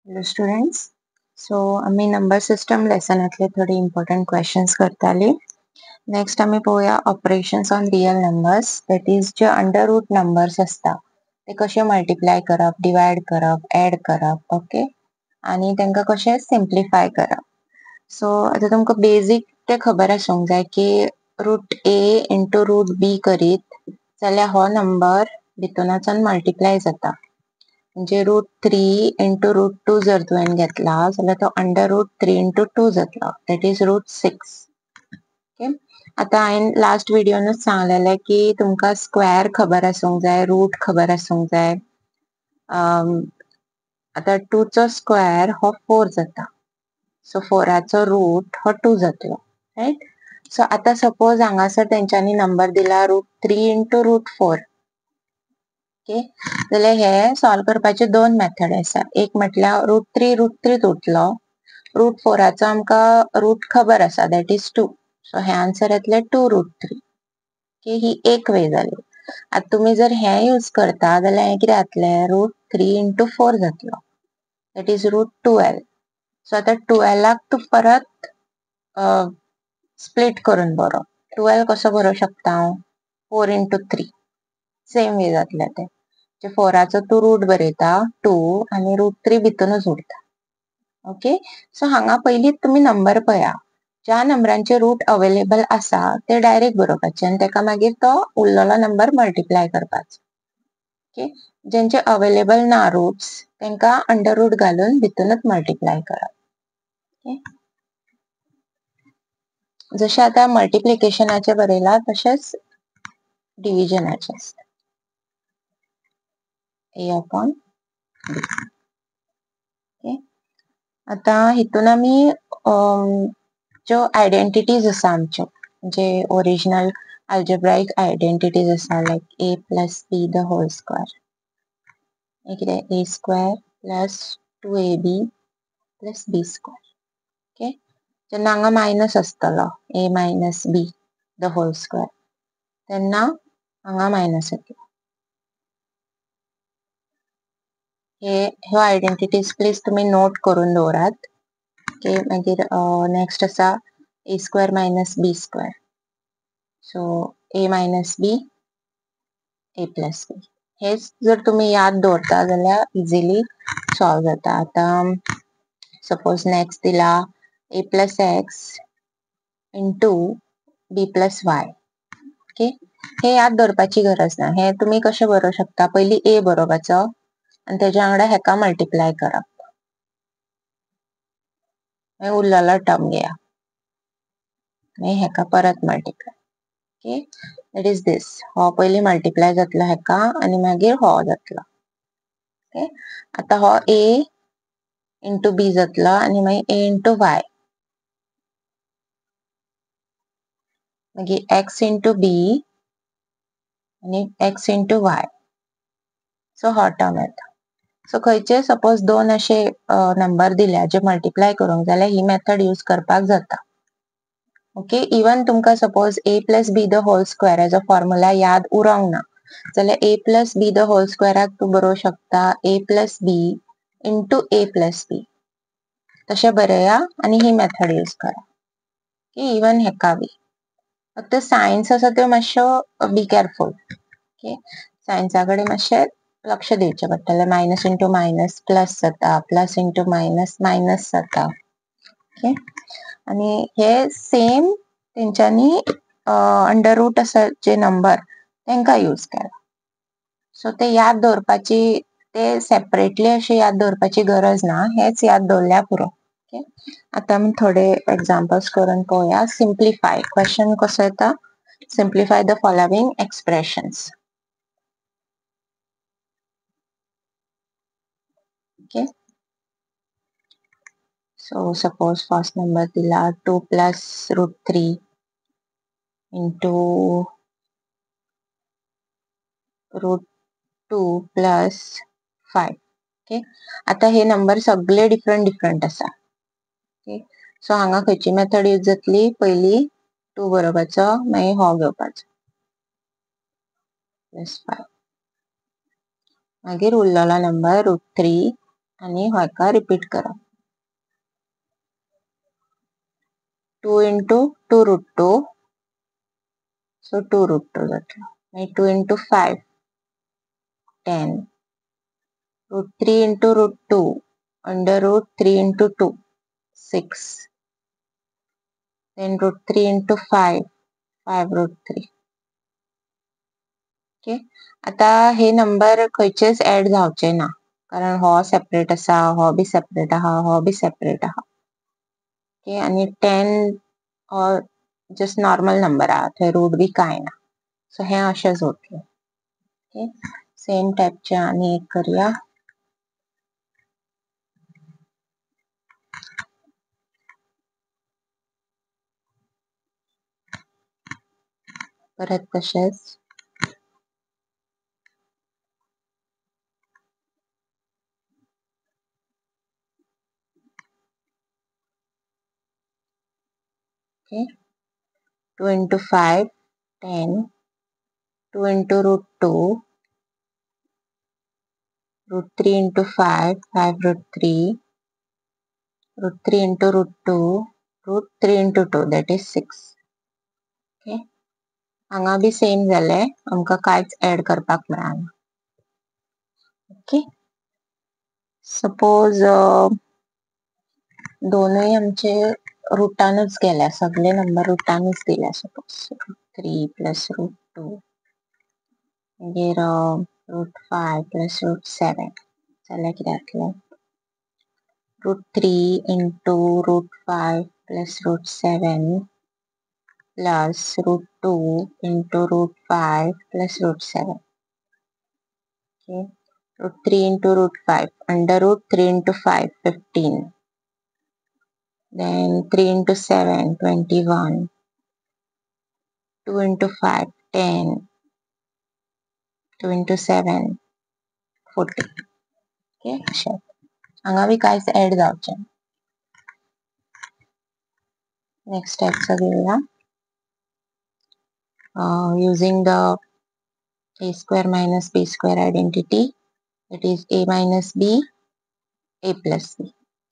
Hello students. So आम्ही number system लेसनातले थोडे important questions करताली. नेक्स्ट आम्ही पळोवया operations on real numbers, that is जे अंडर रूट नंबर्स असता ते कसे मल्टिप्लाय करप, डिवाइड करप, ऍड करप, ओके, आणि तांकां कशे सिम्प्लिफाय करप. सो आता तुमकां बेसिक ते खबर आसूंक जाय की रूट ए इंटू रूट बी करीत जाल्यार हो नंबर भितून मल्टिप्लाय जाता. म्हणजे रूट 3 इंटू रूट 2 जर तुवें घेतला जाल्यार तो अंडर रूट 3 इंटू 2 जातलो, दॅट इज रूट 6. ओके, आता हांवें लास्ट व्हिडिओनूच सांगलेले की तुमकां स्क्वेअर खबर आसूंक जाय, रूट खबर आसूंक जाय. आता 2 चो स्क्वेअर हो 4 जाता, सो 4 रूट हो 2 जातलो, राईट. सो आता सपोज हांगासर तेंच्यांनी नंबर दिला रूट 3 इंटू रूट 4. ओके, जाल्यार हे सॉल्व करपाचे दोन मेथड आसा. एक म्हटल्यार रूट 3 उरतलो, रूट 4 आमकां रूट खबर आसा, दॅट इज 2. सो हे आन्सर येतले 2√3. ओके, ही एक वे जाली. आता तुम्ही जर हे यूज करता जाल्यार हे कितें जातले, रूट 3 इंटू 4 जातलो, दॅट इज रूट 12. सो आता 12 तू परत स्प्लिट करून बरो. 12 कसो बरोवं शकता हांव, 4 इंटू 3. सेम वे जातले ते. 4 तू रूट बरयता 2 आणि रूट 3 भितूनच उरता. ओके, सो हांगा पयलीत तुम्ही नंबर पळया. ज्या नंबरांचे रूट अवेलेबल आसा ते डायरेक्ट बरोवपाचे आणि तेका मागीर तो उरलेलो नंबर मल्टिप्लाय करपाचो. ओके, ज्यांचे अवेलेबल ना रूट्स तेंका अंडर रूट घालून भितूनच मल्टिप्लाय करप. ओके, जशे आता मल्टिप्लिकेशनाचे बरयला तशेच डिव्हिजनाचे आसता. A upon B. ओके, आता हितून आम्ही ज्यो आयडेंटिटीज आसा आमच्यो, जे ओरिजिनल अल्जेब्राइक आयडेंटिटीज आसा, like a plus b the whole square, कितें a square plus 2ab plus b square. Okay, जेन्ना हांगा मायनस आसतलो a minus b the whole square, तेन्ना हांगा मायनस येतलो. ह्यो आयडेंटिटीज प्लीज तुम्ही नोट करून दवरात. ओके, मागीर नेक्स्ट आसा a square minus b square. So a minus b a plus b. हेच जर तुम्ही याद दवरता जाल्यार इझिली सॉल्व जाता. आता सपोज नेक्स्ट दिला a plus x into b plus y. Okay, हे याद दवरपाची गरज ना. हे तुम्ही कशे बरोवं शकता, पयली a बरोवपाचो आणि तेज्या वांगडा हेका मल्टिप्लाय करप, उरलेलो टर्म घेया आणि हेका परत मल्टिप्लाय. ओके, दॅट इज दिस. हो पयली मल्टिप्लाय जातलो हेका आणि मागीर हो जातलो. ओके, आता हो a इंटू b जातलो आणि मागीर a इंटू y, मागीर x इंटू b आणि x इंटू y. सो हो टर्म येता. सो खंयचे सपोज दोन असे नंबर दिल्या जे मल्टिप्लाय करूंक जाल्यार ही मेथड यूज करपाक जाता. ओके, इवन तुमकां suppose a plus b the whole स्क्वेअराचो फॉर्म्युला याद उरोंक ना जाल्यार a plus b the whole स्क्वेअराक तू बरोवं शकता a plus b into a plus b. तशें बरया आणि ही मेथड यूज करा. ओके, इवन हेका बी. फक्त सायन्स आसा त्यो मातशो बी केअरफुल. ओके, सायन्सा कडेन मातशें लक्ष दिवचें पडटलें. मायनस इंटू मायनस प्लस जाता, प्लस इंटू मायनस मायनस जाता. ओके, आणि हे सेम तेंच्यांनी अंडर रूट आसा जे नंबर तेंका यूज केला. सो ते याद दवरपाची, ते सेपरेटली अशी याद दवरपाची गरज ना, हेच याद दवरल्यार पुरो. ओके, आता आमी थोडे एग्जांपल्स करून पळोवया. सिम्प्लिफाय क्वेश्चन कसो येता, simplify the following expressions. Okay, so suppose first number दिला 2 plus √3 into √2 plus 5. ओके, आता हे नंबर सगळे डिफरंट आसा. ओके, सो हांगा खंयची मेथड यूज जातली, पयली 2 बरोवपाचो, मागीर हो घेवपाचो प्लस 5, मागीर उरलेलो नंबर √3 आणि हाका रिपीट करा. 2 into 2 root 2, so 2 root 2 जातलो. मागीर 2 into 5, 10. root 3 into root 2, under root 3 into 2, 6. Then root 3 into 5, 5 root 3. Okay. आता हे नंबर खंयचेच ऍड जावचे ना, कारण हो सेपरेट आसा, हो बी सेपरेट आहा, हो बी सेपरेट आहा. ओके. आणि 10 हो जस्ट नॉर्मल नंबर आहा, थंय रूट बी कांय ना. सो हे अशेंच उरतलें. ओके. सेम टाइपचे आनी एक करूया. परत तशेंच. Okay. 2 into 5, 10. 2 into root 2, root 3 into 5, 5 root 3, root 3 into root 2, root 3 into 2, that is 6. Okay. हांगा बी सेम जाले, आमकां कांयच ऍड करपाक मेळना. ओके. सपोज दोनूय आमचे रुटानच गेल्या, सगळे नंबर रुटानच दिल्या. सपोज root 3 plus root 2, मागीर root 5 plus root 7 जाल्यार कितें जातलें? root 3 into root 5 plus root 7 plus root 2 into root 5 plus root 7. Okay. root 3 into root 5, under root 3 into 5, 15. Then 3 into 7, 21. 2 into 5, 10. 2 into 7, 14. Okay, sure. हांगा बी कांयच add जावचें. Next step घेऊया. Using the a square minus b square identity, that is a minus b, a plus b.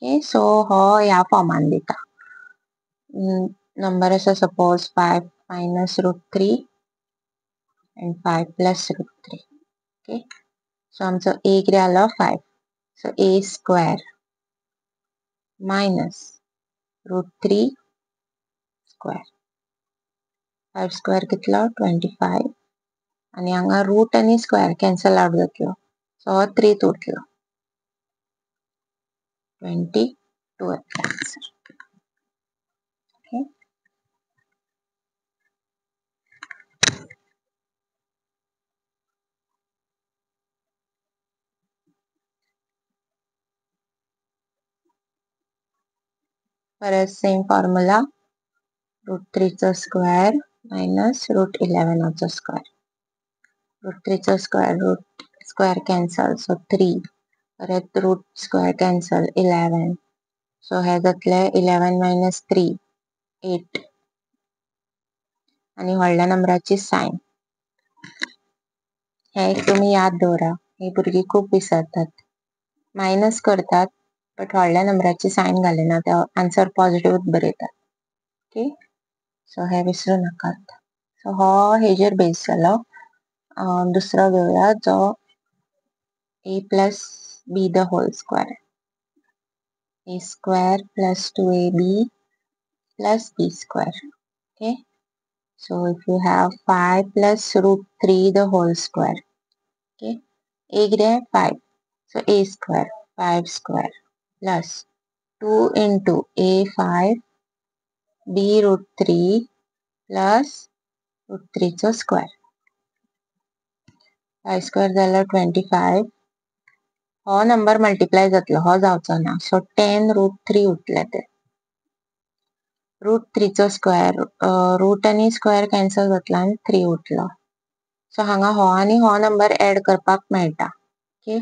Okay, so हो ह्या फॉर्मान दिता. Number आसा suppose 5 minus root 3 and 5 plus root 3. Okay, so आमचो a कितें जालो 5. So a square minus root 3 square. 5 square कितलो 25. आणि हांगा रूट आणि स्क्वेअर कॅन्सल आउट जातलो. सो हो 3 उरतलो. 22 आन्सर. ओके. परत सेम फॉर्म्युला. रूट 3 चा स्क्वेअर मायनस रूट 11 चा स्क्वेअर. रूट 3 चा square root square cancel, so 3. परत रूट स्क्वेअर कॅन्सल 11. सो हे जातले 11 minus 3, 8. आणि व्हडल्या नंबराची साइन. हे एक तुम्ही याद दवरा. हे भुरगी खूप विसरतात. मायनस करतात बट व्हडल्या नंबराची साइन घालिना, ते आन्सर पॉझिटिव्ह बरयतात. ओके. सो हे विसरू नाकात. सो हो हेजेर बेस जालो. दुसरो घेऊया जो a plus b the whole square. a square plus 2ab plus b square. Okay. So if you have 5 plus root 3 the whole square. Okay. a कितें 5. So a square 5 square plus 2 into a 5 b root 3 plus root 3 चा square. 5 square जालो 25. हो number multiply जातलो, हो जावचो ना. So 10 root 3 उरतले ते. रूट 3 चा स्क्वेअर, रूट आणि स्क्वेअर कॅन्सल जातलो आणि 3 उरतलो. सो हांगा हो आणि हो नंबर ऍड करपाक मेळटा. ओके.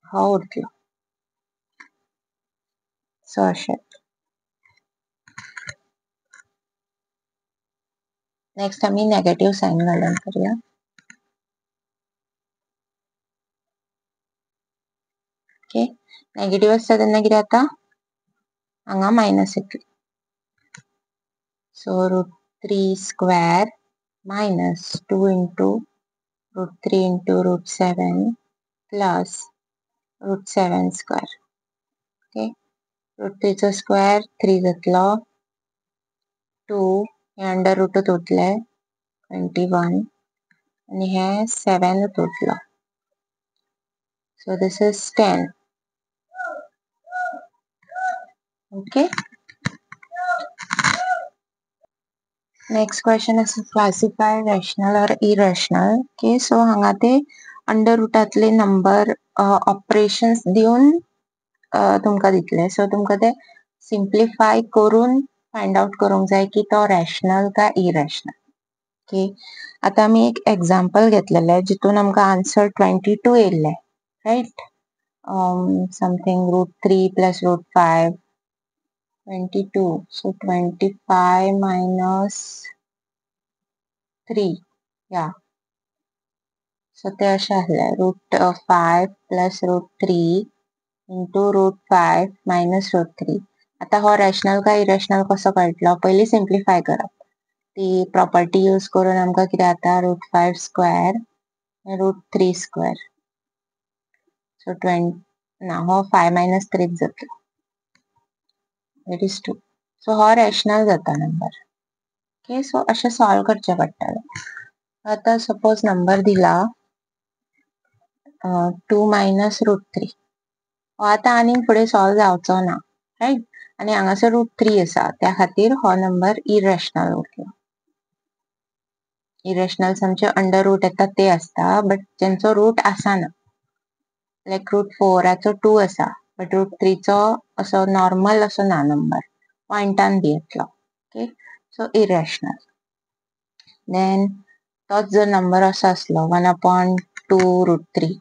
हो उरतलो. सो अशें. नेक्स्ट आमी नेगेटिव्ह साइन घालून करूया. ओके नेगेटिव्ह असता तेन्ना कितें जाता हांगा मायनस येतली so √3 square minus 2 into √3 into √7 plus √7 square. Okay, √3 चा square 3 जातलो 2 हे अंडर रूट उरले 21 आणि हे 7 उरलो. So this is 10. Okay. Next question is classify rational or irrational. Okay, so हांगा ते अंडर रूटातले नंबर ऑपरेशन्स दिवन तुमकां दितले सो तुमकां ते सिम्प्लिफाय करून फाइंड आउट करूंक जाय की तो रॅशनल काय इरॅशनल. ओके आता आमी एक एग्जांपल घेतलेले जितून आमकां answer 22 येयल्ले right something √3 plus √5 22 so 25 minus 3 yeah so ते अशें आसले √5 plus √3 into √5 minus √3 आता हो रॅशनल काय इरॅशनल कसो कळटलो पयली सिम्प्लिफाय करप ती प्रॉपर्टी यूज करून आमकां कितें जाता √5 स्क्वेअर √3 स्क्वेअर सो 20 ना हो 5 minus 3 जातलो that is 2 सो हो रॅशनल जाता नंबर ओके सो अशें सॉल्व करचें पडटलें. आता सपोज नंबर दिला 2 minus √3 हो आता आनीक फुडें सॉल्व जावचो ना राइट आनी हांगासर √3 आसा त्या खातीर हो नंबर इरॅशनल उरलो. इरॅशनल्स आमचे अंडर रूट येता ते आसता बट जेंचो रूट आसाना लायक √4 चो 2 आसा बट √3 चो असो नॉर्मल असो ना नंबर पॉइंटान बी येतलो ओके सो इरॅशनल. देन तोच जर नंबर असो आसलो 1/2 √3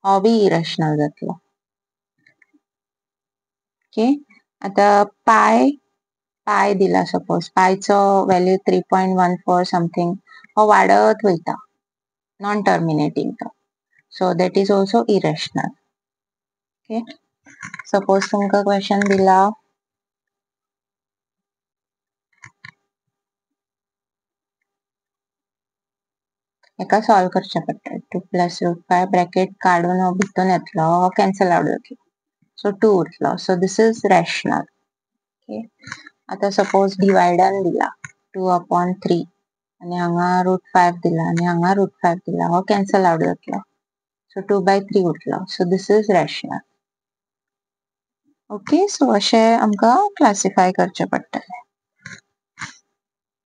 हो बी इरॅशनल जातलो ओके. आता पाय दिला सपोज पायचो व्हॅल्यू 3.14 समथिंग हो वाढत वयता नॉन टर्मिनेटिंग तो so that is also irrational okay. Suppose तुमकां क्वेश्चन दिला एका सॉल्व करचे पडटा 2 plus √5 ब्रॅकेट काडून हो भितून येतलो हो कॅन्सल आउट जातलो सो 2 उरलो so this is rational okay. आता सपोज डिवायडन दिला 2/3 आणि हांगा √5 दिला आणि हांगा √5 दिला हो कॅन्सल आउट जातलो सो 2/3 उरलो so this is rational okay. So अशें आमकां क्लासिफाय करचें पडटलें.